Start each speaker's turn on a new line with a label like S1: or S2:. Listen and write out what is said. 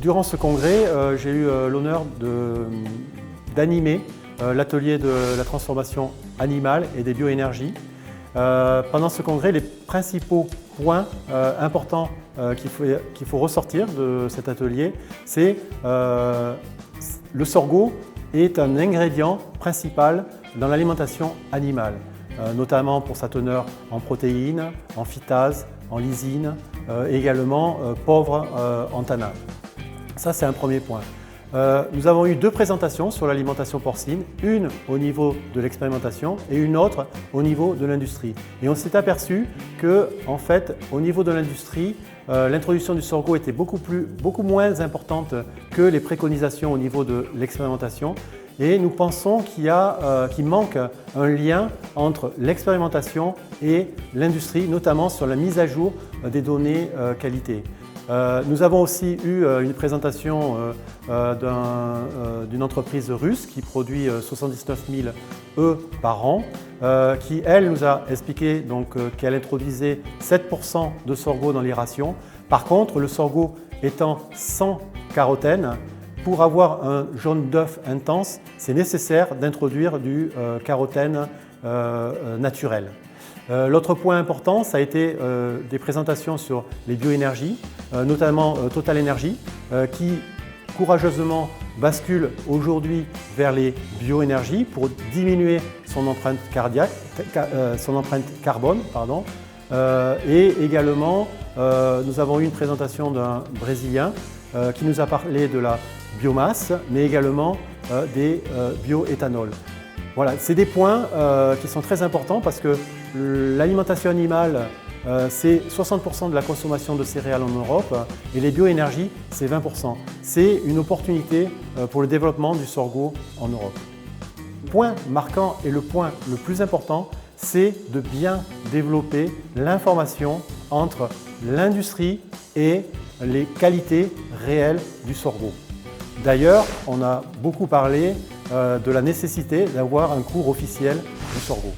S1: Durant ce congrès, j'ai eu l'honneur d'animer l'atelier de la transformation animale et des bioénergies. Pendant ce congrès, les principaux points importants qu'il faut ressortir de cet atelier, c'est le sorgho est un ingrédient principal dans l'alimentation animale, notamment pour sa teneur en protéines, en phytase, en lysine, et également pauvre en tannin. Ça, c'est un premier point. Nous avons eu deux présentations sur l'alimentation porcine, une au niveau de l'expérimentation et une autre au niveau de l'industrie. Et on s'est aperçu que, en fait, au niveau de l'industrie, l'introduction du sorgho était beaucoup moins importante que les préconisations au niveau de l'expérimentation. Et nous pensons qu'il manque un lien entre l'expérimentation et l'industrie, notamment sur la mise à jour des données qualité. Nous avons aussi eu une présentation d'une entreprise russe qui produit 79 000 œufs par an, qui, elle, nous a expliqué qu'elle introduisait 7% de sorgho dans les rations. Par contre, le sorgho étant sans carotène, pour avoir un jaune d'œuf intense, c'est nécessaire d'introduire du carotène naturel. L'autre point important, ça a été des présentations sur les bioénergies, notamment Total Energy, qui courageusement bascule aujourd'hui vers les bioénergies pour diminuer son empreinte carbone. Et également, nous avons eu une présentation d'un Brésilien qui nous a parlé de la biomasse, mais également des bioéthanols. Voilà, c'est des points qui sont très importants parce que l'alimentation animale, c'est 60% de la consommation de céréales en Europe et les bioénergies, c'est 20%. C'est une opportunité pour le développement du sorgho en Europe. Le point marquant et le point le plus important, c'est de bien développer l'information entre l'industrie et les qualités réelles du sorgho. D'ailleurs, on a beaucoup parlé de la nécessité d'avoir un cours officiel du sorgho.